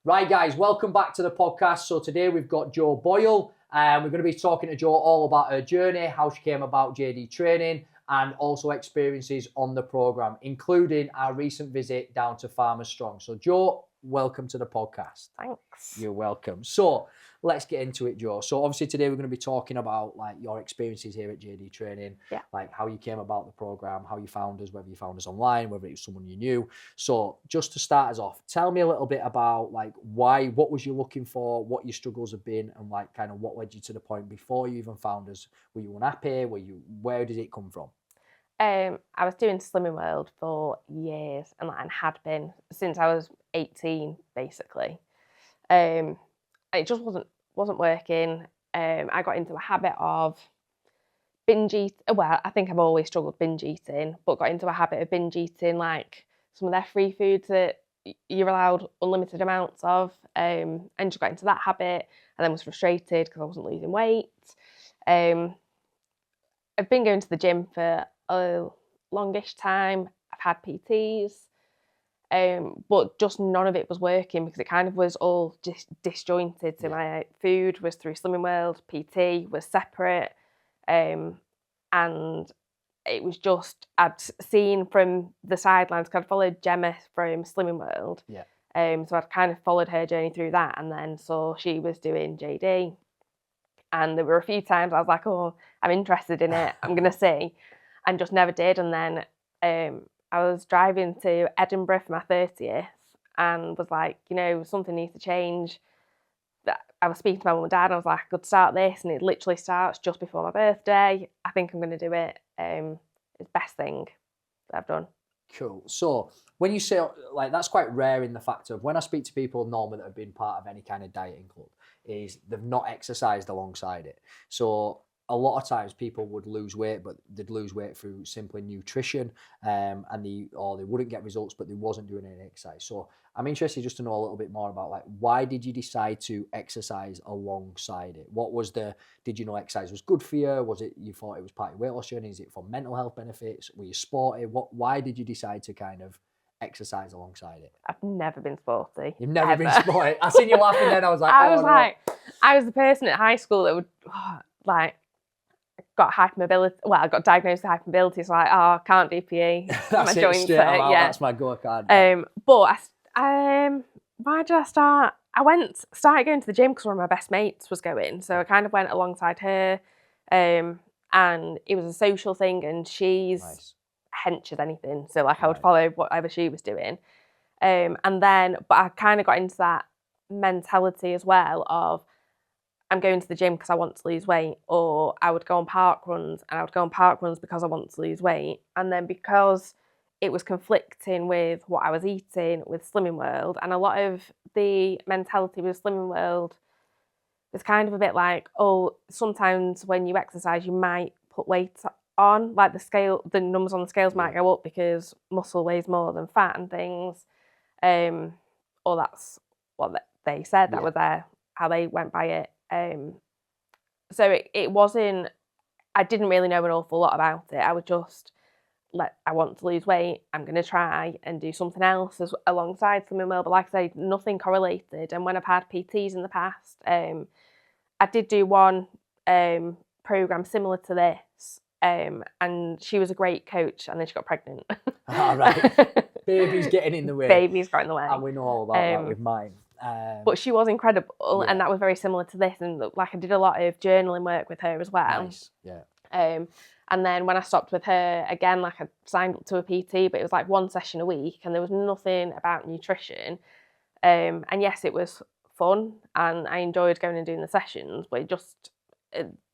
Right, guys, welcome back to the podcast. So today we've got Joe Boyle, and we're going to be talking to Joe all about her journey, how she came about JD training, and also experiences on the program, including our recent visit down to Farmers Strong. So Joe, welcome to the podcast. Thanks. You're welcome. So let's get into it, Joe. So obviously today we're going to be talking about like your experiences here at JD Training, like how you came about the program, how you found us, whether you found us online, whether it was someone you knew. So just to start us off, tell me a little bit about like what was you looking for, what your struggles have been, and like kind of what led you to the point before you even found us. Were you unhappy? Where did it come from? I was doing Slimming World for years and had been since I was 18, basically. It just wasn't working. I got into a habit of binge eating. Well, I think I've always struggled binge eating, but got into a habit of binge eating like some of their free foods that you're allowed unlimited amounts of, and just got into that habit, and then was frustrated because I wasn't losing weight. I've been going to the gym for a longish time. I've had PTs, but just none of it was working because it kind of was all just disjointed. So my food was through Slimming World, PT was separate, and it was just, I'd seen from the sidelines, because I'd followed Gemma from Slimming World. Yeah. So I'd kind of followed her journey through that, and then saw she was doing JD. And there were a few times I was like, oh, I'm interested in it, I'm going to see. And just never did. And then I was driving to Edinburgh for my 30th and was like, something needs to change. I was speaking to my mum and dad and I was like, I could start this, and it literally starts just before my birthday. I think I'm going to do it. It's the best thing that I've done. Cool. So when you say, like, that's quite rare in the fact of when I speak to people normally that have been part of any kind of dieting club, is they've not exercised alongside it. So a lot of times people would lose weight, but they'd lose weight through simply nutrition, or they wouldn't get results, but they wasn't doing any exercise. So I'm interested just to know a little bit more about, like, why did you decide to exercise alongside it? Did you know exercise was good for you? Was it you thought it was part of your weight loss journey? Is it for mental health benefits? Were you sporty? Why did you decide to kind of exercise alongside it? I've never been sporty. You've never been sporty? I seen you laughing then. I was like, I was the person at high school that would got hypermobility. Well, I got diagnosed with hypermobility, so I can't do PE. That's my joints hurt. That's my go card. But why did I start? I started going to the gym because one of my best mates was going, so I kind of went alongside her, and it was a social thing, and she's hench as anything, so I would follow whatever she was doing, but I kind of got into that mentality as well of, I'm going to the gym because I want to lose weight, or I would go on park runs, and I would go on park runs because I want to lose weight. And then because it was conflicting with what I was eating with Slimming World, and a lot of the mentality with Slimming World was kind of a bit like, oh, sometimes when you exercise, you might put weight on, like the numbers on the scales might go up because muscle weighs more than fat and things. Or that's what they said. That was how they went by it. So it wasn't, I didn't really know an awful lot about it. I would just I want to lose weight, I'm going to try and do something else alongside Slimming World. But like I said, nothing correlated. And when I've had PTs in the past, I did do one program similar to this, and she was a great coach, and then she got pregnant. All right. Baby's getting in the way. Baby's got in the way. And we know all about that with mine. But she was incredible, and that was very similar to this. And like I did a lot of journaling work with her as well. Nice. Yeah. And then when I stopped with her again, like I signed up to a PT, but it was like one session a week, and there was nothing about nutrition. And yes, it was fun, and I enjoyed going and doing the sessions, but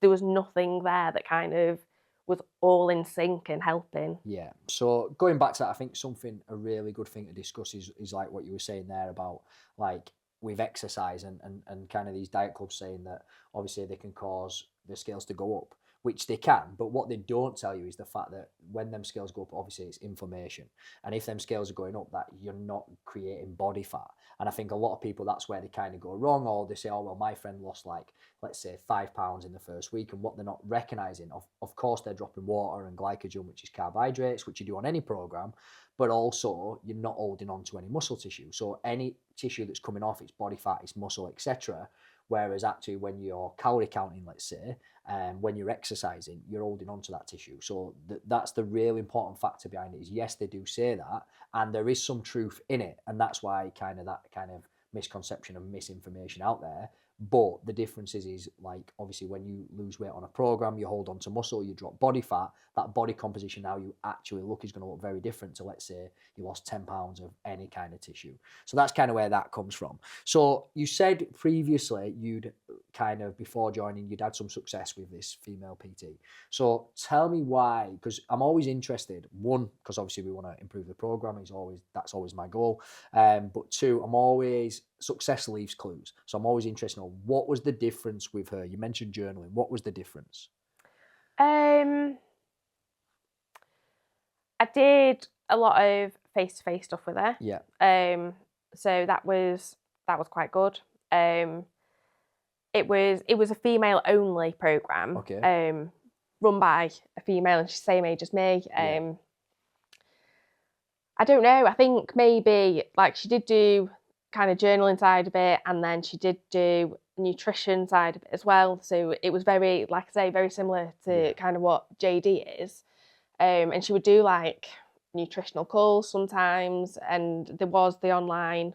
there was nothing there that kind of was all in sync and helping. Yeah. So going back to that, I think a really good thing to discuss is like what you were saying there about like with exercise and kind of these diet clubs saying that obviously they can cause the scales to go up, which they can, but what they don't tell you is the fact that when them scales go up, obviously it's inflammation. And if them scales are going up, that you're not creating body fat. And I think a lot of people, that's where they kind of go wrong, or they say, oh, well, my friend lost like, let's say 5 pounds in the first week. And what they're not recognizing, of course, they're dropping water and glycogen, which is carbohydrates, which you do on any program, but also you're not holding on to any muscle tissue. So any tissue that's coming off, it's body fat, it's muscle, etc. Whereas actually when you're calorie counting, let's say, when you're exercising, you're holding on to that tissue. So that's the real important factor behind it, is yes, they do say that, and there is some truth in it. And that's why that kind of misconception and misinformation out there. But the difference is like, obviously when you lose weight on a program, you hold on to muscle, you drop body fat, that body composition now you actually look is going to look very different to, let's say, you lost 10 pounds of any kind of tissue. So that's kind of where that comes from. So you said previously you'd kind of, before joining, you'd had some success with this female PT. So tell me why, because I'm always interested. One, because obviously we want to improve the program, that's always my goal. But two, I'm always, success leaves clues. So I'm always interested in what was the difference with her. You mentioned journaling. What was the difference? I did a lot of face-to-face stuff with her. Yeah. So that was quite good. It was a female-only program. Okay. Run by a female, and she's the same age as me. Yeah. I don't know. I think maybe like she did do kind of journaling side of it, and then she did do nutrition side of it as well. So it was very, like I say, very similar to kind of what JD is. And she would do like nutritional calls sometimes, and there was the online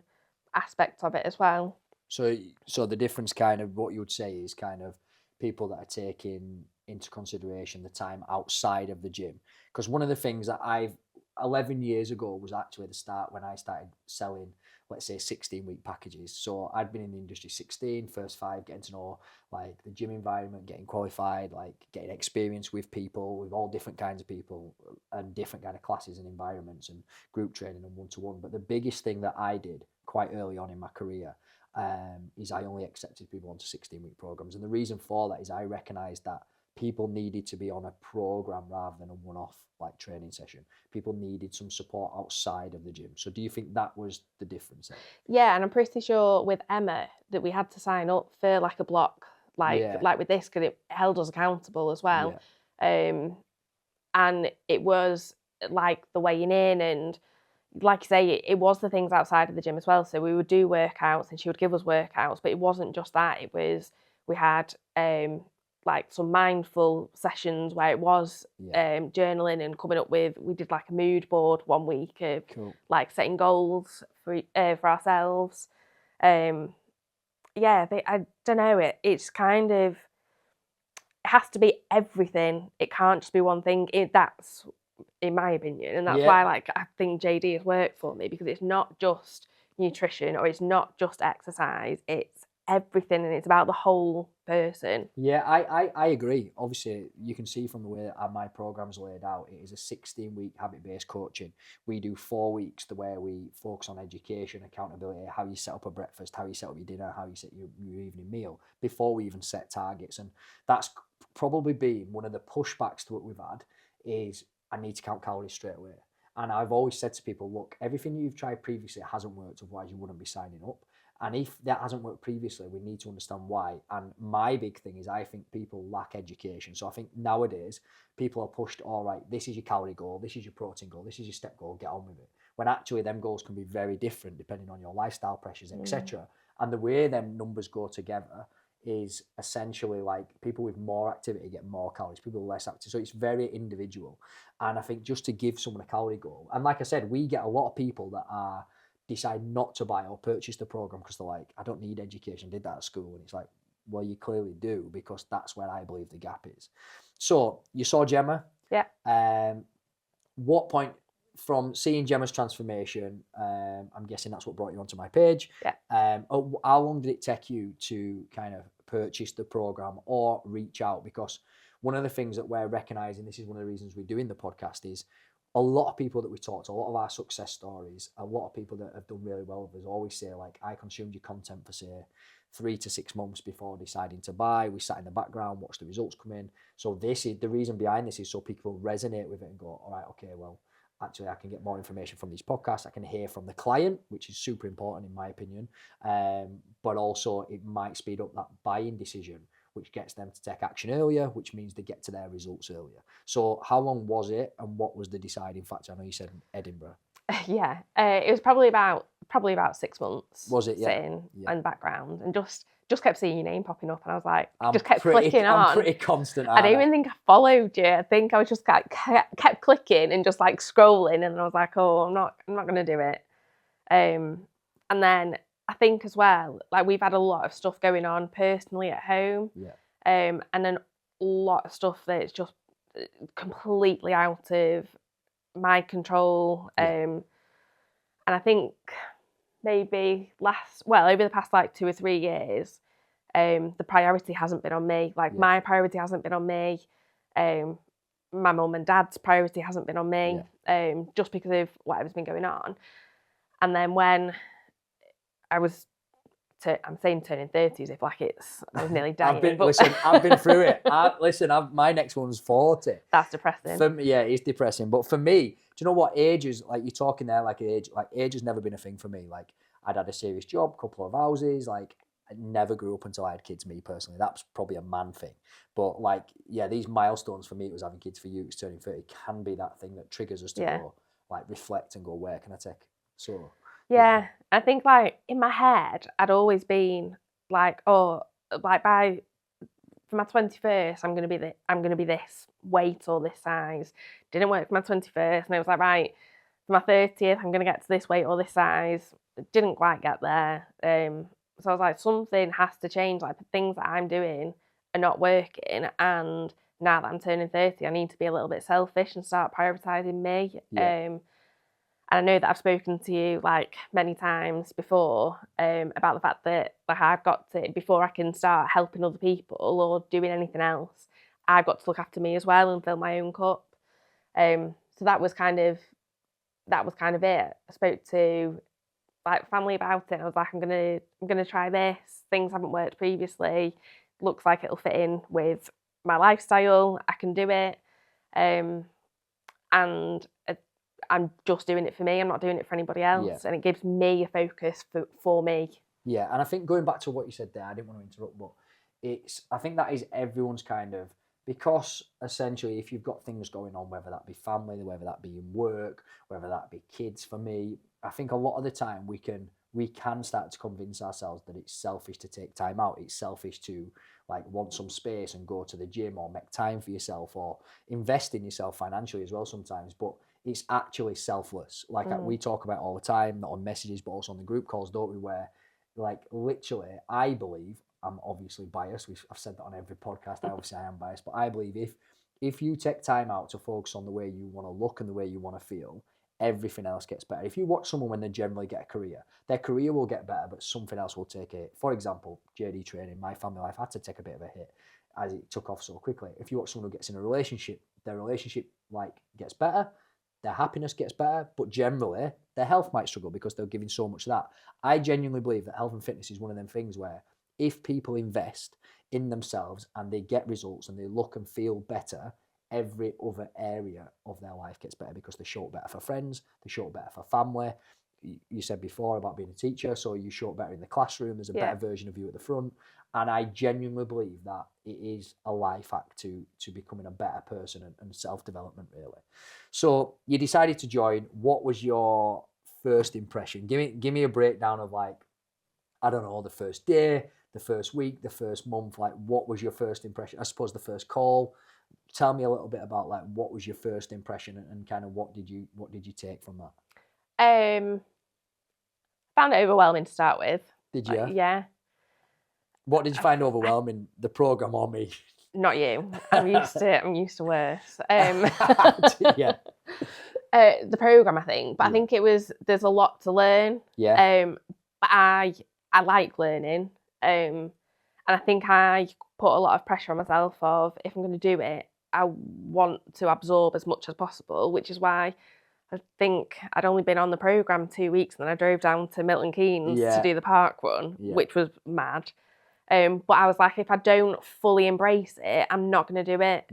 aspect of it as well. So the difference, kind of what you would say, is kind of people that are taking into consideration the time outside of the gym. Because one of the things that 11 years ago was actually the start when I started selling, let's say, 16-week packages. So I'd been in the industry 16, first 5, getting to know like the gym environment, getting qualified, like getting experience with people, with all different kinds of people and different kind of classes and environments and group training and one-to-one. But the biggest thing that I did quite early on in my career is I only accepted people onto 16-week programs. And the reason for that is I recognised that people needed to be on a program rather than a one-off like training session. People needed some support outside of the gym. So do you think that was the difference then? Yeah, and I'm pretty sure with Emma that we had to sign up for like a block, like with this, because it held us accountable as well. Yeah. And it was like the weighing in, and like you say, it was the things outside of the gym as well. So we would do workouts and she would give us workouts, but it wasn't just that. It was, we had like some mindful sessions where it was journaling and coming up with, we did like a mood board one week of like setting goals for ourselves. I don't know, it's kind of, it has to be everything. It can't just be one thing. That's in my opinion, and that's why like I think JD has worked for me, because it's not just nutrition or it's not just exercise, it's everything, and it's about the whole person. Yeah, I agree. Obviously, you can see from the way that my program's laid out, it is a 16-week habit-based coaching. We do 4 weeks where we focus on education, accountability, how you set up a breakfast, how you set up your dinner, how you set your evening meal, before we even set targets. And that's probably been one of the pushbacks to what we've had, is I need to count calories straight away. And I've always said to people, look, everything you've tried previously hasn't worked, otherwise you wouldn't be signing up. And if that hasn't worked previously, we need to understand why. And my big thing is I think people lack education. So I think nowadays people are pushed, all right, this is your calorie goal, this is your protein goal, this is your step goal, get on with it. When actually them goals can be very different depending on your lifestyle pressures, etc. And the way them numbers go together is essentially like people with more activity get more calories, people with less activity. So it's very individual. And I think just to give someone a calorie goal, and like I said, we get a lot of people that decide not to buy or purchase the program because they're like, I don't need education, I did that at school. And it's like, well, you clearly do, because that's where I believe the gap is. So you saw Gemma. Yeah. What point from seeing Gemma's transformation, I'm guessing that's what brought you onto my page. Yeah. How long did it take you to kind of purchase the program or reach out? Because one of the things that we're recognizing, this is one of the reasons we're doing the podcast, is a lot of people that we talk to, a lot of our success stories, a lot of people that have done really well with us always say, like, I consumed your content for, say, 3 to 6 months before deciding to buy. We sat in the background, watched the results come in. So this is the reason behind this, is so people resonate with it and go, all right, okay, well, actually I can get more information from these podcasts. I can hear from the client, which is super important in my opinion. But also it might speed up that buying decision, which gets them to take action earlier, which means they get to their results earlier. So how long was it, and what was the deciding factor? I know you said Edinburgh. Yeah, it was probably about probably about 6 months. Was it? Yeah. Sitting Yeah. in the background and just kept seeing your name popping up, and I was like, I'm just kept pretty, clicking on. I'm pretty constant. I don't even think I followed you. I think I was just like kept clicking and just like scrolling, and I was like, oh, I'm not gonna do it. And then I think as well, like we've had a lot of stuff going on personally at home. Yeah. And then a lot of stuff that's just completely out of my control. And I think maybe over the past like 2 or 3 years, the priority hasn't been on me. Like my priority hasn't been on me. My mum and dad's priority hasn't been on me. Just because of whatever's been going on. And then when I was, I'm saying turning 30s, if like I was nearly dying. I've been through it. My next one's 40. That's depressing. For me, yeah, it's depressing. But for me, do you know what ages, like you're talking there, like age has never been a thing for me. Like I'd had a serious job, couple of houses, like I never grew up until I had kids, me personally. That's probably a man thing. But like, yeah, these milestones for me, it was having kids. For you, it's turning 30, can be that thing that triggers us to go, like reflect and go, where can I take? So yeah, I think like in my head, I'd always been like, oh, like for my 21st, I'm gonna be this weight or this size. Didn't work for my 21st, and I was like, right, for my 30th, I'm gonna get to this weight or this size. Didn't quite get there. So I was like, something has to change. Like the things that I'm doing are not working, and now that I'm turning 30, I need to be a little bit selfish and start prioritising me. And I know that I've spoken to you like many times before about the fact that like I've got to, before I can start helping other people or doing anything else, I've got to look after me as well and fill my own cup. So that was kind of it. I spoke to like family about it. I was like, I'm gonna try this. Things haven't worked previously. Looks like it'll fit in with my lifestyle. I can do it. And I'm just doing it for me. I'm not doing it for anybody else. And it gives me a focus for me. Yeah, and I think going back to what you said there, I didn't want to interrupt, but I think that is everyone's kind of, because essentially if you've got things going on, whether that be family, whether that be in work, whether that be kids, for me, I think a lot of the time we can start to convince ourselves that it's selfish to take time out. It's selfish to like want some space and go to the gym or make time for yourself or invest in yourself financially as well sometimes. But it's actually selfless. Like we talk about all the time, not on messages, but also on the group calls, don't we? Where like literally, I believe, I'm obviously biased. I've said that on every podcast. I am biased, but I believe if you take time out to focus on the way you want to look and the way you want to feel, everything else gets better. If you watch someone when they generally get a career, their career will get better, but something else will take a hit. For example, JD training, my family life had to take a bit of a hit as it took off so quickly. If you watch someone who gets in a relationship, their relationship like gets better, their happiness gets better, but generally their health might struggle because they're giving so much of that. I genuinely believe that health and fitness is one of them things where if people invest in themselves and they get results and they look and feel better, every other area of their life gets better because they show up better for friends, they show up better for family. You said before about being a teacher, so you show up better in the classroom, there's a better version of you at the front. And I genuinely believe that it is a life hack to becoming a better person and self-development, really. So you decided to join. What was your first impression? Give me a breakdown of like, I don't know, the first day, the first week, the first month. Like, what was your first impression? I suppose the first call. Tell me a little bit about like what was your first impression and kind of what did you take from that? Found it overwhelming to start with. Did you? Yeah. What did you find overwhelming? The program or me? Not you. I'm used to worse. Yeah. The program, I think, but I think there's a lot to learn. Yeah. But I like learning. And I think I put a lot of pressure on myself of if I'm going to do it, I want to absorb as much as possible, which is why I think I'd only been on the programme 2 weeks and then I drove down to Milton Keynes to do the park run, which was mad. But I was like, if I don't fully embrace it, I'm not going to do it.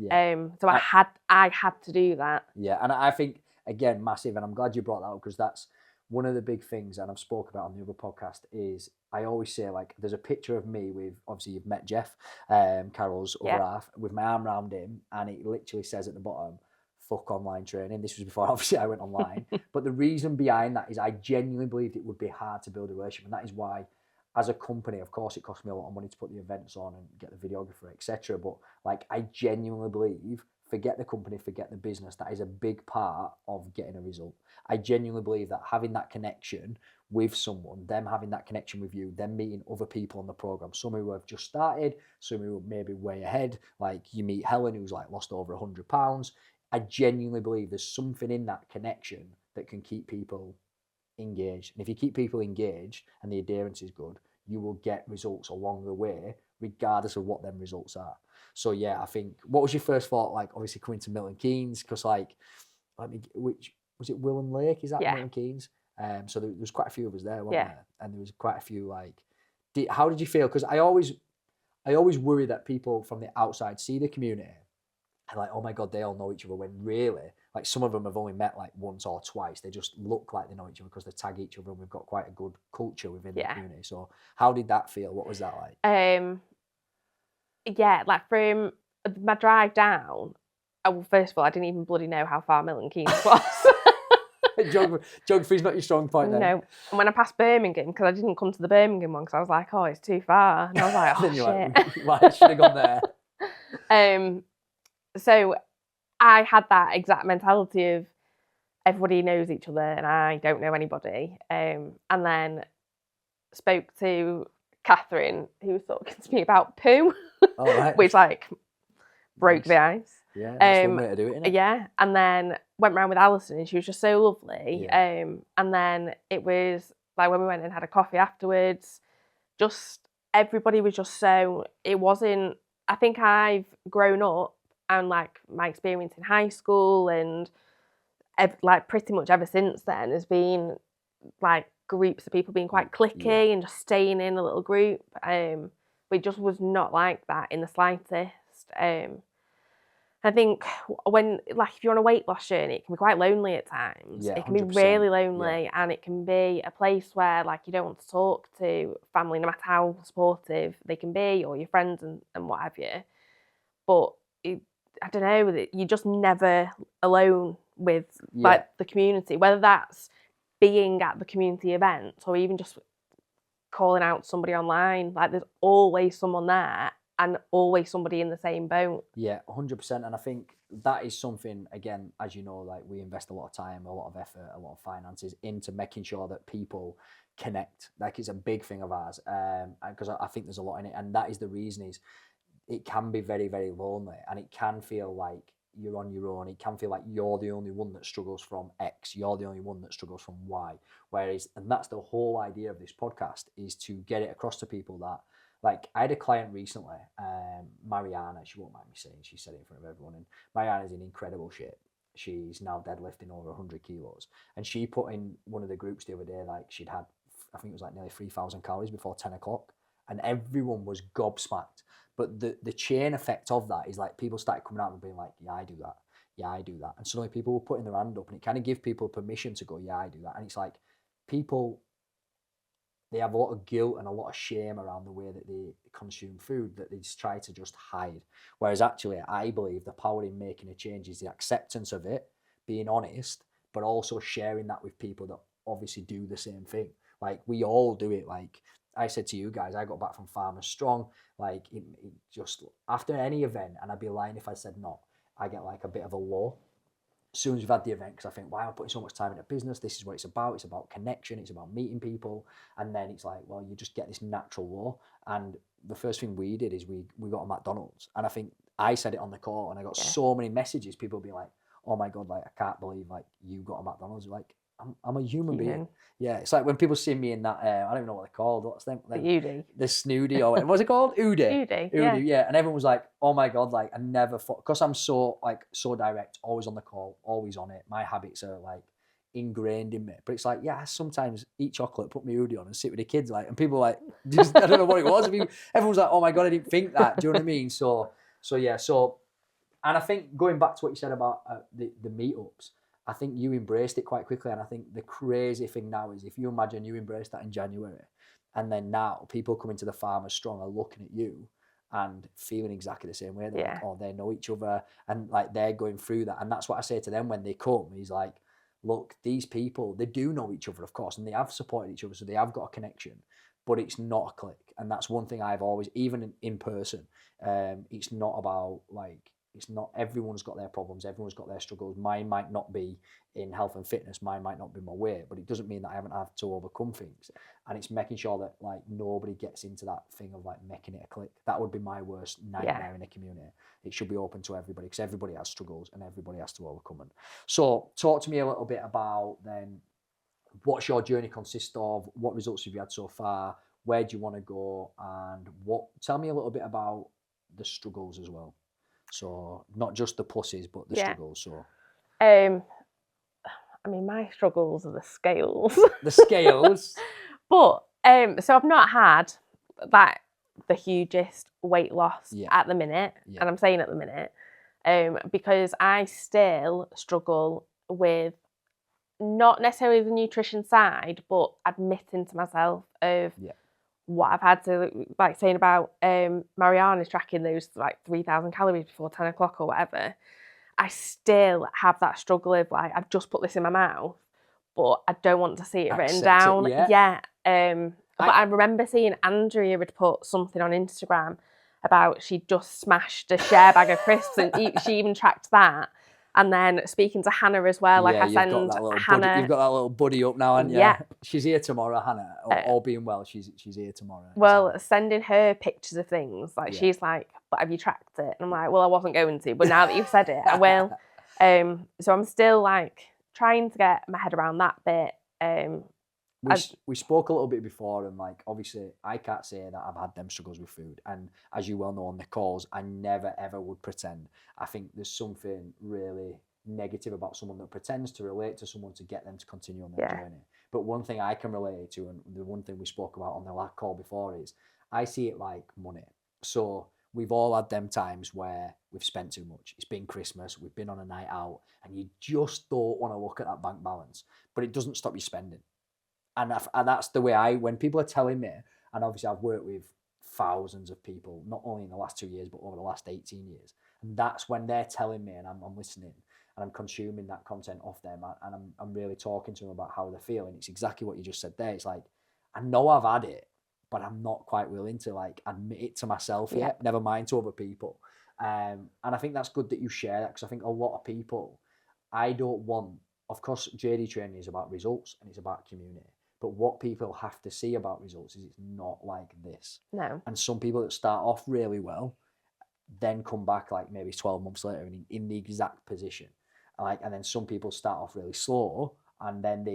So I had to do that. Yeah, and I think, again, massive, and I'm glad you brought that up because that's one of the big things, and I've spoke about on the other podcast, is I always say, like, there's a picture of me with, obviously you've met Jeff, Carol's other half, with my arm around him, and it literally says at the bottom, fuck online training. This was before, obviously, I went online. But the reason behind that is I genuinely believed it would be hard to build a relationship. And that is why, as a company, of course, it cost me a lot of money to put the events on and get the videographer, etc. But like, I genuinely believe, forget the company, forget the business, that is a big part of getting a result. I genuinely believe that having that connection with someone, them having that connection with you, them meeting other people on the program, some who have just started, some who may be way ahead, like you meet Helen, who's like lost over 100 pounds. I genuinely believe there's something in that connection that can keep people engaged. And if you keep people engaged and the adherence is good, you will get results along the way, regardless of what them results are. So yeah, I think, what was your first thought, like obviously coming to Milton Keynes? Because like, which was it, Willen Lake? Is that Milton Keynes? So there was quite a few of us there, wasn't there? And there was quite a few like, how did you feel? Because I always worry that people from the outside see the community and like, oh my God, they all know each other, when really, like some of them have only met like once or twice. They just look like they know each other because they tag each other, and we've got quite a good culture within the community. So how did that feel? What was that like? Yeah, like from my drive down, first of all, I didn't even bloody know how far Milton Keynes was. Geography's not your strong point then. No. And when I passed Birmingham, because I didn't come to the Birmingham one, because I was like, oh, it's too far. And I was like, oh, shit. Like, I should have gone there. So I had that exact mentality of everybody knows each other and I don't know anybody. And then spoke to Catherine, who was talking to me about poo, which like broke the ice. Yeah, that's one way to do it, isn't it? Yeah, and then went round with Alison, and she was just so lovely. Yeah. And then it was like when we went and had a coffee afterwards, just everybody was just so. It wasn't. I think I've grown up, and like my experience in high school and like pretty much ever since then has been like groups of people being quite cliquey and just staying in a little group. But it just was not like that in the slightest. I think when, like, if you're on a weight loss journey, it can be quite lonely at times. It can be really lonely, and it can be a place where, like, you don't want to talk to family, no matter how supportive they can be, or your friends and what have you. But I don't know, you're just never alone with like the community, whether that's being at the community events or even just calling out somebody online. Like, there's always someone there. And always somebody in the same boat. Yeah, 100%. And I think that is something, again, as you know, like we invest a lot of time, a lot of effort, a lot of finances into making sure that people connect. Like, it's a big thing of ours, because I think there's a lot in it. And that is the reason, is it can be very, very lonely, and it can feel like you're on your own. It can feel like you're the only one that struggles from X. You're the only one that struggles from Y. Whereas, and that's the whole idea of this podcast, is to get it across to people that, like, I had a client recently, Mariana, she won't mind me saying, she said it in front of everyone, and Mariana's in incredible shape. She's now deadlifting over 100 kilos. And she put in one of the groups the other day, like, she'd had, I think it was like nearly 3,000 calories before 10 o'clock. And everyone was gobsmacked. But the chain effect of that is, like, people started coming out and being like, yeah, I do that. Yeah, I do that. And suddenly people were putting their hand up, and it kind of gives people permission to go, yeah, I do that. And it's like, people, they have a lot of guilt and a lot of shame around the way that they consume food, that they just try to just hide. Whereas actually, I believe the power in making a change is the acceptance of it, being honest, but also sharing that with people that obviously do the same thing. Like, we all do it. Like I said to you guys, I got back from Farmers Strong, like it just after any event, and I'd be lying if I said not, I get like a bit of a low as soon as we've had the event, because I think, wow, I'm putting so much time into business. This is what it's about. It's about connection. It's about meeting people. And then it's like, well, you just get this natural low. And the first thing we did is we got a McDonald's. And I think I said it on the call, and I got so many messages, people being like, oh my God, like, I can't believe, like, you got a McDonald's. Like, I'm a human being. Yeah, it's like when people see me in that, I don't even know what they're called. What's them? Like, the Udi. The snooty, or what's it called? Udi. Udi, yeah. And everyone was like, oh my God, like, I never thought, because I'm so direct, always on the call, always on it. My habits are like ingrained in me. But it's like, yeah, sometimes eat chocolate, put my Udi on and sit with the kids, like, and people like, just, I don't know what it was. Everyone's like, oh my God, I didn't think that. Do you know what I mean? So yeah, and I think going back to what you said about the meetups, I think you embraced it quite quickly. And I think the crazy thing now is, if you imagine you embraced that in January, and then now people coming to the Farmers Strong are looking at you and feeling exactly the same way. They're Yeah. like, oh, they know each other, and like they're going through that. And that's what I say to them when they come. He's like, look, these people, they do know each other, of course, and they have supported each other, so they have got a connection, but it's not a click. And that's one thing I've always, even in person, it's not about like, it's not, everyone's got their problems, everyone's got their struggles. Mine might not be in health and fitness, mine might not be my weight, but it doesn't mean that I haven't had to overcome things. And it's making sure that like nobody gets into that thing of like making it a click. That would be my worst nightmare in a community. It should be open to everybody, because everybody has struggles and everybody has to overcome them. So talk to me a little bit about then, what's your journey consist of? What results have you had so far? Where do you want to go? And tell me a little bit about the struggles as well. So not just the pluses, but the struggles. So I mean, my struggles are the scales. the scales. But so I've not had like the hugest weight loss at the minute, and I'm saying at the minute, because I still struggle with not necessarily the nutrition side, but admitting to myself of what I've had to, like saying about Mariana's tracking those like 3,000 calories before 10 o'clock or whatever. I still have that struggle of like, I've just put this in my mouth, but I don't want to see it written down. But I remember seeing Andrea had put something on Instagram about she'd just smashed a share bag of crisps, and she even tracked that. And then speaking to Hannah as well, like I send Hannah. You've got that little buddy up now, haven't you? Yeah. She's here tomorrow, Hannah. All being well, she's here tomorrow. Well, sending her pictures of things, like she's like, but have you tracked it? And I'm like, well, I wasn't going to, but now that you've said it, I will. So I'm still like trying to get my head around that bit. We spoke a little bit before, and like obviously I can't say that I've had them struggles with food, and as you well know on the calls, I never ever would pretend. I think there's something really negative about someone that pretends to relate to someone to get them to continue on their journey. But one thing I can relate to, and the one thing we spoke about on the last call before, is I see it like money. So we've all had them times where we've spent too much. It's been Christmas, we've been on a night out, and you just don't want to look at that bank balance, but it doesn't stop you spending. And that's the way when people are telling me, and obviously I've worked with thousands of people, not only in the last 2 years, but over the last 18 years. And that's when they're telling me, and I'm listening, and I'm consuming that content off them, and I'm really talking to them about how they're feeling. It's exactly what you just said there. It's like, I know I've had it, but I'm not quite willing to like admit it to myself yet, never mind to other people. And I think that's good that you share that, because I think a lot of people, I don't want, of course, JD training is about results and it's about community. But what people have to see about results is it's not like this. No. And some people that start off really well, then come back like maybe 12 months later and in the exact position. And then some people start off really slow, and then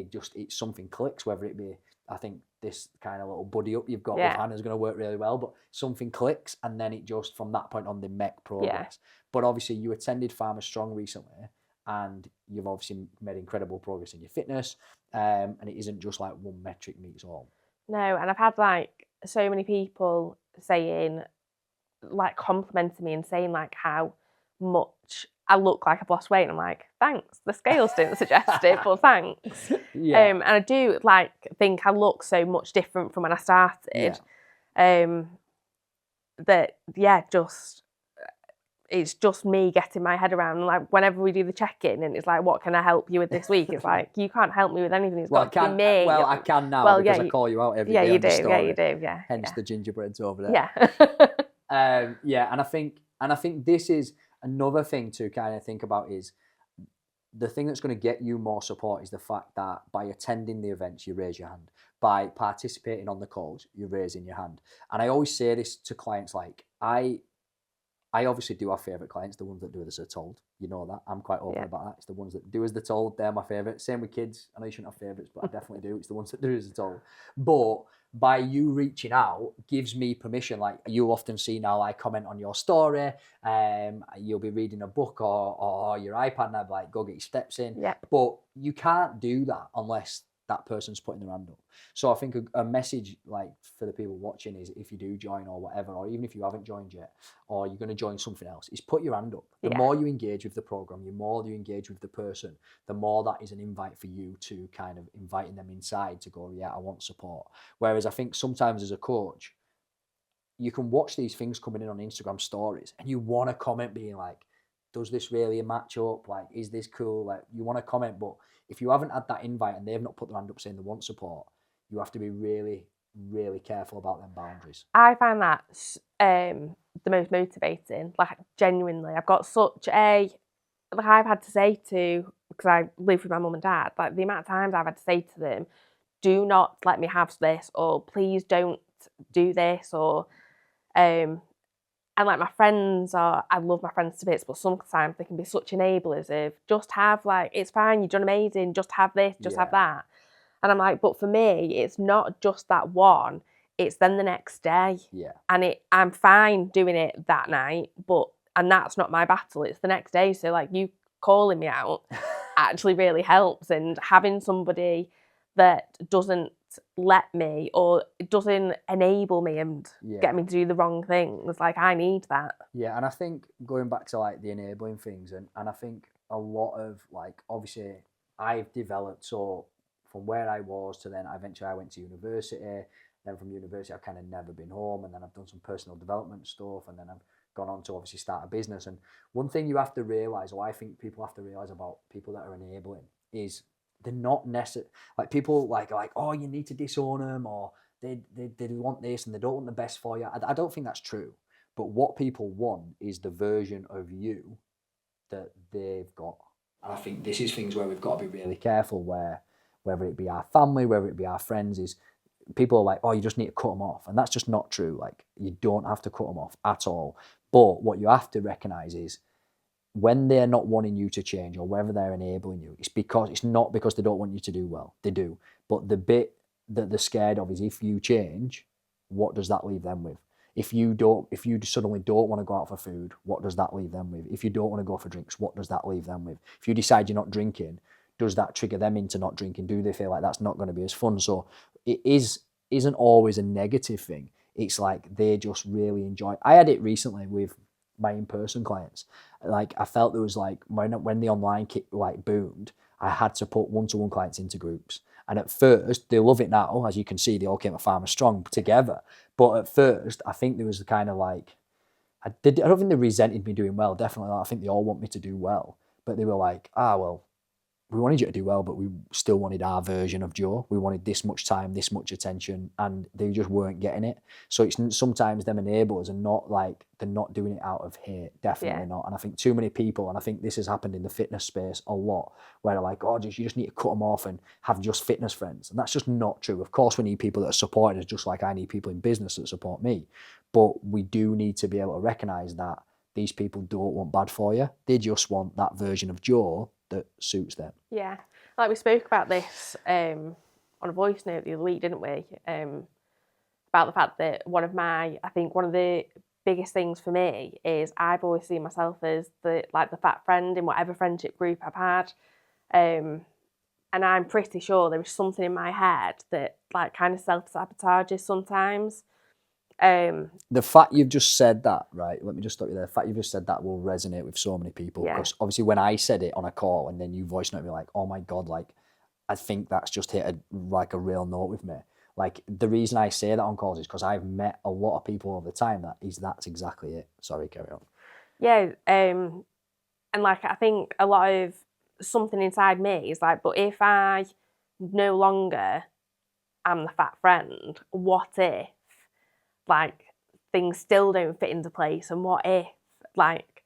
something clicks, whether it be, I think this kind of little buddy up you've got with Hannah is going to work really well, but something clicks, and then it just, from that point on, they make progress. But obviously you attended Farmers Strong recently, and you've obviously made incredible progress in your fitness, and it isn't just like one metric meets all. No, and I've had like so many people saying, like complimenting me and saying like how much I look like I've lost weight, and I'm like, thanks, the scales didn't suggest it, but thanks. And I do like think I look so much different from when I started. It's just me getting my head around. Like whenever we do the check-in and it's like, what can I help you with this week? It's like, you can't help me with anything. It's got to be me. Well, I can now because I call you out every day. You do. Yeah, you do. Yeah. Hence the gingerbreads over there. Yeah. And I think this is another thing to kind of think about, is the thing that's going to get you more support is the fact that by attending the events, you raise your hand. By participating on the calls, you're raising your hand. And I always say this to clients, like, I obviously do have favourite clients, the ones that do as they're told. You know that. I'm quite open about that. It's the ones that do as they're told. They're my favourite. Same with kids. I know you shouldn't have favourites, but I definitely do. It's the ones that do as they're told. But by you reaching out gives me permission. Like you'll often see now, I comment on your story. You'll be reading a book or your iPad, and I'd be like, go get your steps in. Yeah. But you can't do that unless that person's putting their hand up. So I think a message like for the people watching is, if you do join or whatever, or even if you haven't joined yet, or you're going to join something else, is put your hand up. The more you engage with the program, the more you engage with the person, the more that is an invite for you to kind of inviting them inside to go, yeah, I want support. Whereas I think sometimes as a coach, you can watch these things coming in on Instagram stories and you want to comment being like, does this really match up? Like, is this cool? Like, you want to comment, but if you haven't had that invite and they've not put their hand up saying they want support, you have to be really, really careful about them boundaries. I find that the most motivating. Like, genuinely, I've got such a, like, I've had to say to, because I live with my mum and dad, like, the amount of times I've had to say to them, do not let me have this, or please don't do this, or and like my friends are, I love my friends to bits, but sometimes they can be such enablers of just have, like, it's fine, you've done amazing, just have this, just have that. And I'm like, but for me, it's not just that one, it's then the next day. Yeah. And I'm fine doing it that night, and that's not my battle, it's the next day. So like, you calling me out actually really helps, and having somebody that doesn't let me or doesn't enable me and get me to do the wrong things, like, I need that. Yeah, and I think going back to like the enabling things, and I think a lot of, like, obviously I've developed, so from where I was to then eventually I went to university, then from university I've kind of never been home, and then I've done some personal development stuff, and then I've gone on to obviously start a business. And one thing you have to realise, or I think people have to realise about people that are enabling, is they're not necessarily, like, people like, oh, you need to disown them, or they want this and they don't want the best for you. I don't think that's true. But what people want is the version of you that they've got. And I think this is things where we've got to be really careful, where whether it be our family, whether it be our friends, is people are like, oh, you just need to cut them off. And that's just not true. Like, you don't have to cut them off at all. But what you have to recognise is, when they're not wanting you to change, or whether they're enabling you, it's not because they don't want you to do well. They do. But the bit that they're scared of is, if you change, what does that leave them with? If you suddenly don't want to go out for food, what does that leave them with? If you don't want to go for drinks, what does that leave them with? If you decide you're not drinking, does that trigger them into not drinking? Do they feel like that's not going to be as fun? So it isn't always a negative thing. It's like they just really enjoy. I had it recently with my in-person clients. Like, I felt there was like, when the online kick like boomed, I had to put one-to-one clients into groups. And at first, they love it now. As you can see, they all came at Farmer Strong together. But at first, I think there was the kind of like, I don't think they resented me doing well. Definitely not. I think they all want me to do well. But they were like, well, we wanted you to do well, but we still wanted our version of Joe. We wanted this much time, this much attention, and they just weren't getting it. So it's sometimes them enablers are not like, they're not doing it out of hate, definitely not. And I think too many people, and I think this has happened in the fitness space a lot, where they're like, oh, you just need to cut them off and have just fitness friends. And that's just not true. Of course, we need people that are supporting us, just like I need people in business that support me. But we do need to be able to recognise that these people don't want bad for you. They just want that version of Joe that suits them. Yeah, like we spoke about this on a voice note the other week, didn't we? About the fact that one of the biggest things for me is, I've always seen myself as the fat friend in whatever friendship group I've had, and I'm pretty sure there is something in my head that like kind of self-sabotages sometimes. The fact you've just said that, right? Let me just stop you there. The fact you've just said that will resonate with so many people. Because obviously when I said it on a call and then you voice note me like, oh my God, like, I think that's just hit a real note with me. Like, the reason I say that on calls is because I've met a lot of people over the time that's exactly it. Sorry, carry on. Yeah, and like, I think a lot of something inside me is like, but if I no longer am the fat friend, what if, like, things still don't fit into place? And what if, like,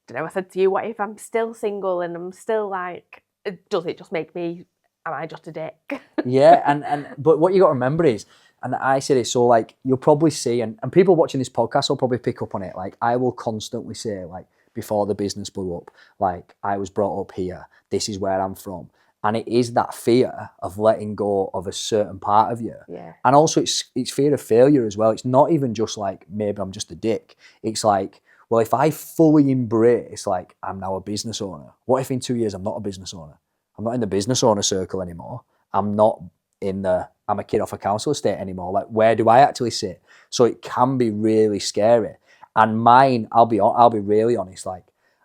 I don't know, I said to you, what if I'm still single and I'm still like, does it just make me, am I just a dick? Yeah, but what you got to remember is, and I say this, so like, you'll probably see, and people watching this podcast will probably pick up on it, like, I will constantly say, like, before the business blew up, like, I was brought up here, this is where I'm from. And it is that fear of letting go of a certain part of you. Yeah. And also it's fear of failure as well. It's not even just like, maybe I'm just a dick. It's like, well, if I fully embrace, like, I'm now a business owner, what if in 2 years I'm not a business owner? I'm not in the business owner circle anymore. I'm a kid off a council estate anymore. Like, where do I actually sit? So it can be really scary. And mine, I'll be really honest, like,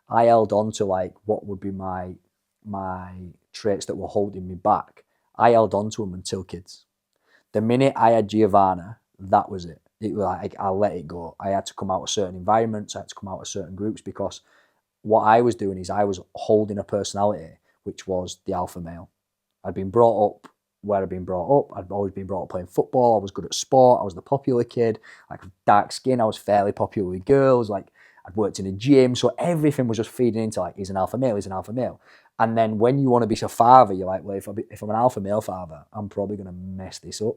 I held on to like what would be my traits that were holding me back. I held on to them until kids. The minute I had Giovanna, that was it. it was like I let it go. I had to come out of certain environments. I had to come out of certain groups because what I was doing is I was holding a personality which was the alpha male. I'd been brought up where I'd been brought up. I'd always been brought up playing football. I was good at sport. I was the popular kid. Like dark skin, I was fairly popular with girls. Like I'd worked in a gym, so everything was just feeding into like he's an alpha male. He's an alpha male. And then when you want to be a father, you're like, well, if I'm an alpha male father, I'm probably going to mess this up.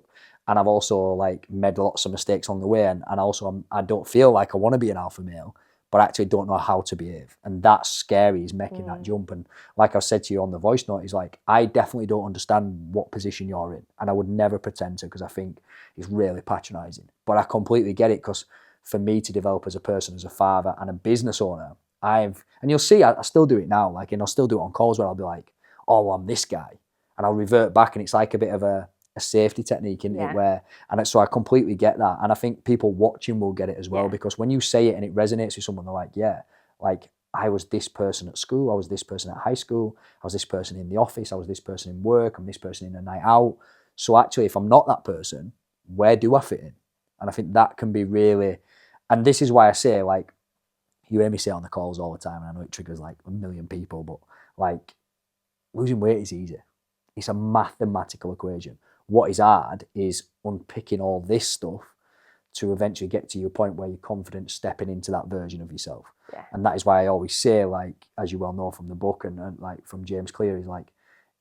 And I've also like made lots of mistakes on the way, and also I don't feel like I want to be an alpha male, but I actually don't know how to behave. And that's scary, is making that jump. And like I said to you on the voice note, is like, I definitely don't understand what position you're in. And I would never pretend to, because I think it's really patronising. But I completely get it, because for me to develop as a person, as a father and a business owner, and you'll see, I still do it now, like, and I'll still do it on calls where I'll be like, oh, well, I'm this guy. And I'll revert back, and it's like a bit of a safety technique, isn't it? Where, and so I completely get that. And I think people watching will get it as well, because when you say it and it resonates with someone, they're like, yeah, like I was this person at school, I was this person at high school, I was this person in the office, I was this person in work, I'm this person in a night out. So actually, if I'm not that person, where do I fit in? And I think that can be really, and this is why I say, like, you hear me say it on the calls all the time, and I know it triggers like a million people, but like losing weight is easy. It's a mathematical equation. What is hard is unpicking all this stuff to eventually get to your point where you're confident stepping into that version of yourself. Yeah. And that is why I always say, like, as you well know from the book and like from James Clear, is like,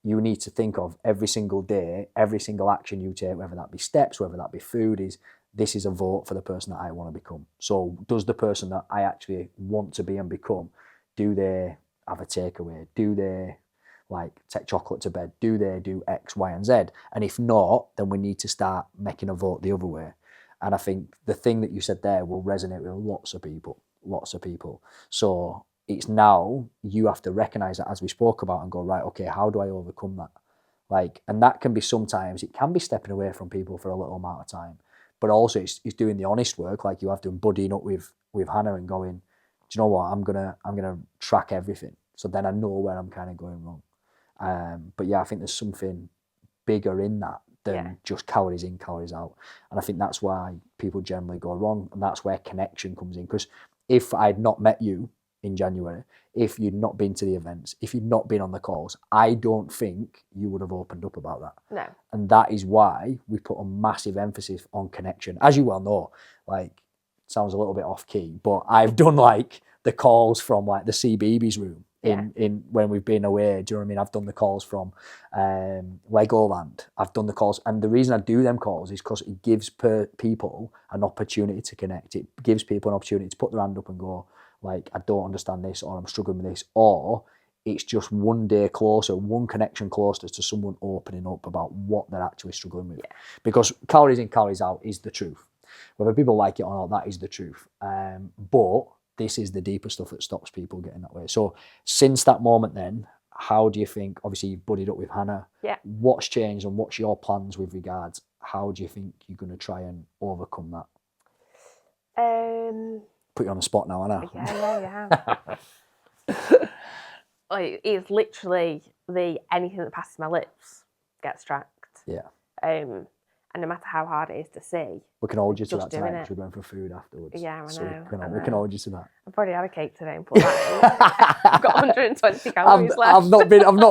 you need to think of every single day, every single action you take, whether that be steps, whether that be food, is this is a vote for the person that I want to become. So does the person that I actually want to be and become, do they have a takeaway? Do they like take chocolate to bed? Do they do X, Y, and Z? And if not, then we need to start making a vote the other way. And I think the thing that you said there will resonate with lots of people. So it's now you have to recognize that, as we spoke about, and go, right, okay, how do I overcome that? Like, and that can be sometimes, it can be stepping away from people for a little amount of time, but also it's doing the honest work, like you have to, buddying up with Hannah and going, do you know what, I'm gonna track everything, so then I know where I'm kind of going wrong. But yeah, I think there's something bigger in that than just calories in, calories out. And I think that's why people generally go wrong. And that's where connection comes in. Because if I'd not met you in January, if you'd not been to the events, if you'd not been on the calls, I don't think you would have opened up about that. No. And that is why we put a massive emphasis on connection. As you well know, like, it sounds a little bit off key, but I've done like the calls from like the CBeebies room in when we've been away. Do you know what I mean? I've done the calls from Legoland. I've done the calls, and the reason I do them calls is because it gives people an opportunity to connect. It gives people an opportunity to put their hand up and go, like, I don't understand this, or I'm struggling with this, or it's just one day closer, one connection closer to someone opening up about what they're actually struggling with. Yeah. Because calories in, calories out is the truth. Whether people like it or not, that is the truth. But this is the deeper stuff that stops people getting that way. So since that moment then, how do you think, obviously you've buddied up with Hannah, what's changed and what's your plans with regards, how do you think you're going to try and overcome that? Put you on the spot now, Hannah. Yeah. Like, it's literally anything that passes my lips gets tracked. Yeah. And no matter how hard it is to see, we can hold you to that tonight because we're going for food afterwards. Yeah, I know. We can hold you to that. I've already had a cake today and put that in. I've got 120 calories left. I've not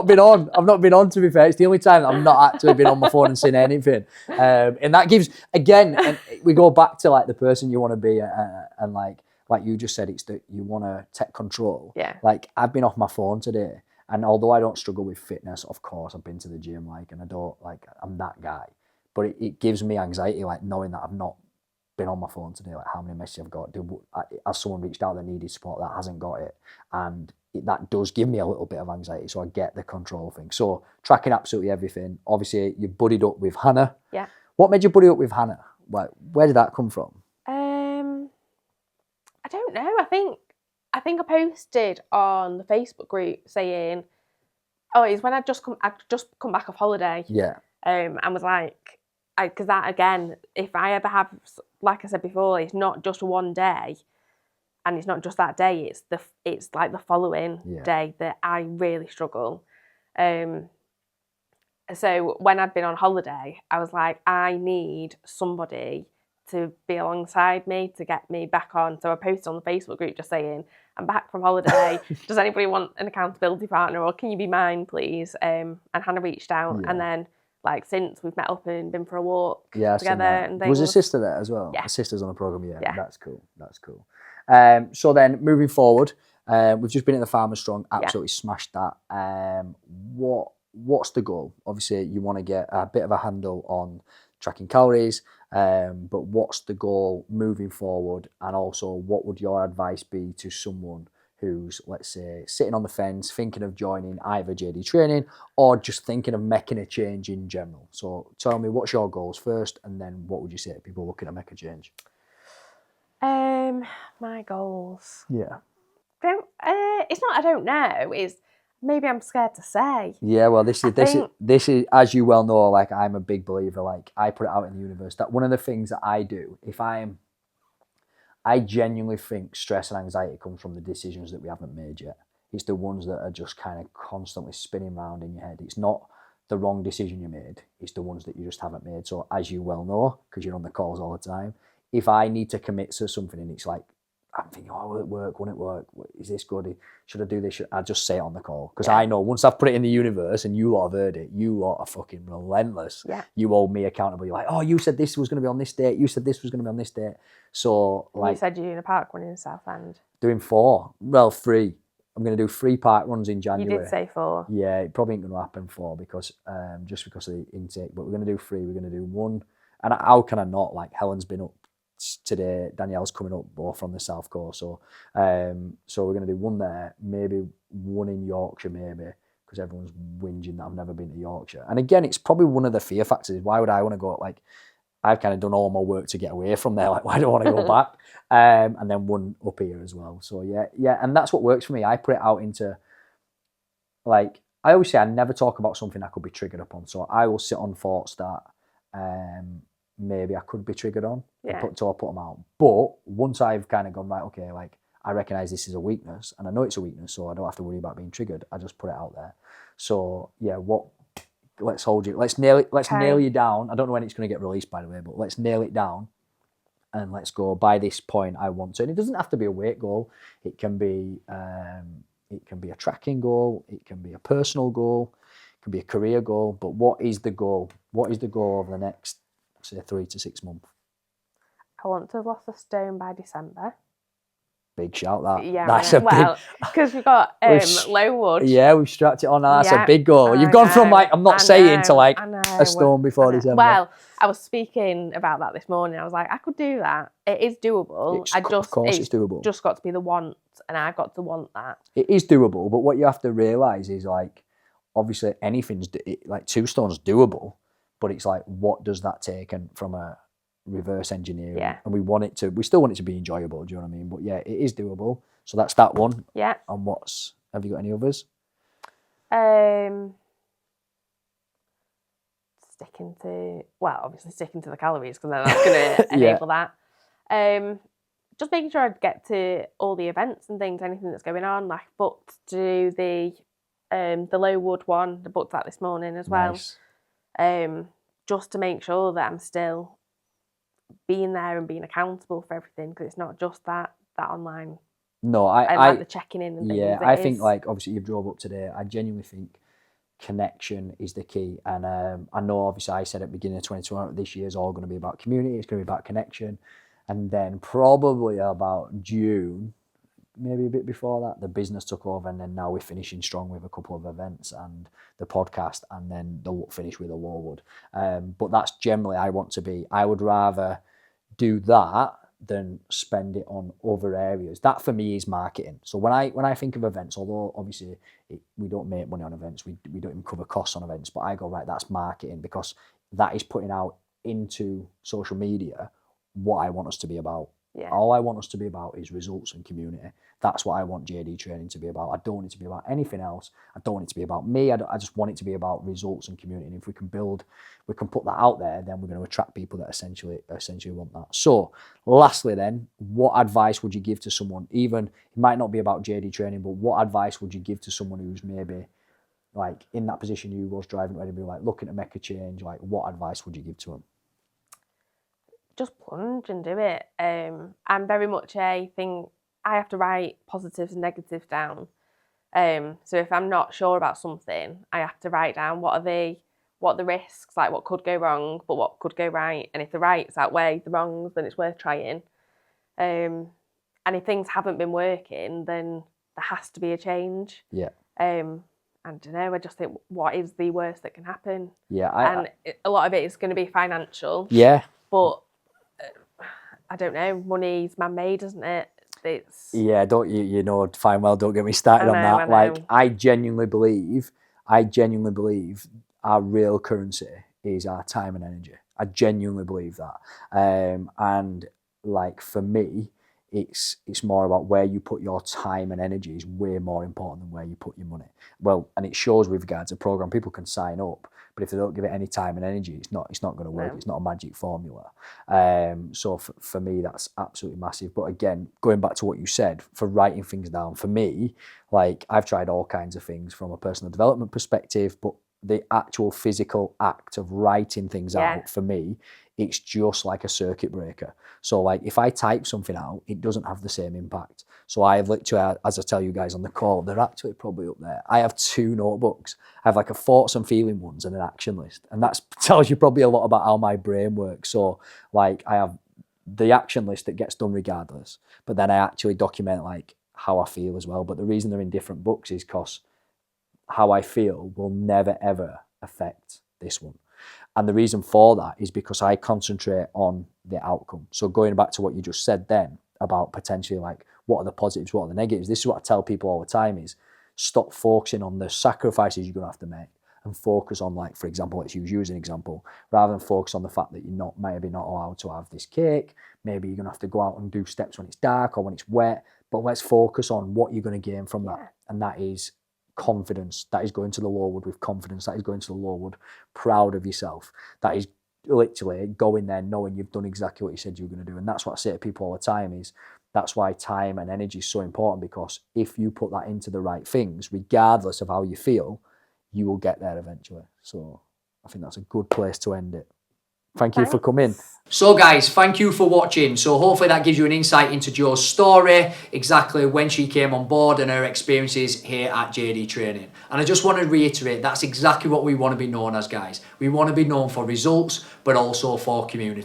been on, to be fair. It's the only time that I've not actually been on my phone and seen anything. And that gives, again, and we go back to like the person you want to be, and like you just said, it's that you want to take control. Yeah. Like, I've been off my phone today, and although I don't struggle with fitness, of course, I've been to the gym, like, and I don't, like, I'm that guy. But it gives me anxiety, like, knowing that I've not been on my phone today, like how many messages I've got. Has someone reached out that needed support that hasn't got it? And that does give me a little bit of anxiety, so I get the control thing. So tracking absolutely everything. Obviously, you buddied up with Hannah. Yeah. What made you buddy up with Hannah? Like, where did that come from? I don't know. I think I posted on the Facebook group saying, oh, it's when I'd just come back off holiday. Yeah. And was like, because that, again, if I ever have, like I said before, it's not just one day, and it's not just that day, it's like the following day that I really struggle. So when I'd been on holiday, I was like, I need somebody to be alongside me to get me back on. So I posted on the Facebook group just saying, I'm back from holiday. Does anybody want an accountability partner, or can you be mine, please? And Hannah reached out, and then like since we've met up and been for a walk together and things. Was his sister there as well? Yeah. His sister's on the programme, Yeah. That's cool. So then moving forward, we've just been at the Farmers Strong, absolutely smashed that. What's the goal? Obviously, you want to get a bit of a handle on tracking calories, but what's the goal moving forward? And also, what would your advice be to someone who's, let's say, sitting on the fence, thinking of joining either JD Training or just thinking of making a change in general? So tell me, what's your goals first, and then what would you say to people looking to make a change? My goals. Yeah. It's not I don't know, it's maybe I'm scared to say. Yeah, well, this is as you well know, like I'm a big believer, like I put it out in the universe that one of the things that I do, I genuinely think stress and anxiety comes from the decisions that we haven't made yet. It's the ones that are just kind of constantly spinning around in your head. It's not the wrong decision you made, it's the ones that you just haven't made. So as you well know, because you're on the calls all the time, if I need to commit to something and it's like, I'm thinking, oh, will it work? Won't it work? Is this good? Should I do this? I just say it on the call. Because I know once I've put it in the universe and you lot have heard it, you lot are fucking relentless. Yeah. You hold me accountable. You're like, oh, you said this was going to be on this date. You said this was going to be on this date. So, like... You said you're doing a park run in Southend. Doing 4. Well, 3. I'm going to do 3 park runs in January. You did say 4. Yeah, it probably ain't going to happen 4 because just because of the intake. But we're going to do 3. We're going to do 1. And how can I not? Like, Helen's been up today, Danielle's coming up both from the South Coast, so we're going to do 1 there, maybe 1 in Yorkshire, maybe, because everyone's whinging that I've never been to Yorkshire. And again, it's probably one of the fear factors. Why would I want to go? Like, I've kind of done all my work to get away from there. Like, why do I want to go back? And then 1 up here as well. So yeah, and that's what works for me. I put it out into, like, I always say I never talk about something I could be triggered upon. So I will sit on thoughts that maybe I could be triggered on until I put them out. But once I've kind of gone, right, okay, like I recognise this is a weakness and I know it's a weakness, so I don't have to worry about being triggered. I just put it out there. So yeah, let's nail you down. I don't know when it's going to get released, by the way, but let's nail it down and let's go by this point I want to. And it doesn't have to be a weight goal. It can be a tracking goal. It can be a personal goal. It can be a career goal. But what is the goal? What is the goal over the next, say, 3 to 6 months? I want to have lost a stone by December. Big shout, that. Yeah, that's because we've got Lowood. Yeah, we've strapped it on. That's a big goal. You've gone from like, I'm not saying, to like a stone before December. Well, I was speaking about that this morning. I was like, I could do that. It is doable. Of course it's doable. Just got to be the want, and I've got to want that. It is doable, but what you have to realise is, like, obviously anything's, like 2 stones doable, but it's like, what does that take? And from a reverse engineering, and we still want it to be enjoyable, do you know what I mean? But yeah, it is doable. So that's that one. Yeah. And have you got any others? Sticking to the calories, because then that's going to enable that. Just making sure I get to all the events and things, anything that's going on. Like, booked to do the Lowood one. I booked that this morning as well. Nice. Just to make sure that I'm still being there and being accountable for everything, because it's not just that online. No, I like the checking in and things. Yeah, I think, like, obviously you've drove up today. I genuinely think connection is the key. And I know, obviously, I said at the beginning of 2021, this year is all going to be about community. It's going to be about connection. And then probably about June, maybe a bit before that, the business took over, and then now we're finishing strong with a couple of events and the podcast, and then they'll finish with a Lowood. But that's generally I would rather do that than spend it on other areas. That for me is marketing. So when I think of events, although obviously we don't make money on events, we don't even cover costs on events, but I go, right, that's marketing, because that is putting out into social media what I want us to be about. Yeah. All I want us to be about is results and community. That's what I want JD Training to be about. I don't want it to be about anything else. I don't want it to be about me. I just want it to be about results and community. And if we can put that out there, then we're going to attract people that essentially want that. So lastly then, what advice would you give to someone, even, it might not be about JD Training, but what advice would you give to someone who's maybe like in that position you was driving to Edinburgh, like looking to make a change? Like, what advice would you give to them? just plunge and do it. I'm very much a thing. I have to write positives and negatives down. So if I'm not sure about something, I have to write down what are the risks, like what could go wrong, but what could go right. And if the rights outweigh the wrongs, then it's worth trying. And if things haven't been working, then there has to be a change. Yeah. I don't know. I just think, what is the worst that can happen? Yeah. A lot of it is going to be financial. Yeah. But I don't know. Money's man-made, isn't it? Yeah. Don't you know fine well? Don't get me started on that. Like I genuinely believe our real currency is our time and energy. I genuinely believe that. And like for me, it's more about where you put your time and energy is way more important than where you put your money. Well, and it shows with regards to program. People can sign up, but if they don't give it any time and energy, it's not going to work. No. It's not a magic formula. So for me, that's absolutely massive. But again, going back to what you said, for writing things down, for me, like I've tried all kinds of things from a personal development perspective, but the actual physical act of writing things out, for me, it's just like a circuit breaker. So like if I type something out, it doesn't have the same impact. So I have literally, as I tell you guys on the call, they're actually probably up there. I have 2 notebooks. I have like a thoughts and feeling ones and an action list. And that tells you probably a lot about how my brain works. So like I have the action list that gets done regardless, but then I actually document like how I feel as well. But the reason they're in different books is because how I feel will never ever affect this one. And the reason for that is because I concentrate on the outcome. So going back to what you just said then about potentially like what are the positives, what are the negatives, this is what I tell people all the time is stop focusing on the sacrifices you're going to have to make and focus on, like, for example, let's use you as an example, rather than focus on the fact that you're maybe not allowed to have this cake, maybe you're going to have to go out and do steps when it's dark or when it's wet, but let's focus on what you're going to gain from that. And that is confidence. That is going to the Lowood with confidence. That is going to the Lowood proud of yourself. That is literally going there knowing you've done exactly what you said you were going to do. And that's what I say to people all the time is that's why time and energy is so important, because if you put that into the right things, regardless of how you feel, you will get there eventually. So I think that's a good place to end it. Thank you for coming. So guys, thank you for watching. So hopefully that gives you an insight into Jo's story, exactly when she came on board and her experiences here at JD Training. And I just want to reiterate, that's exactly what we want to be known as, guys. We want to be known for results, but also for community.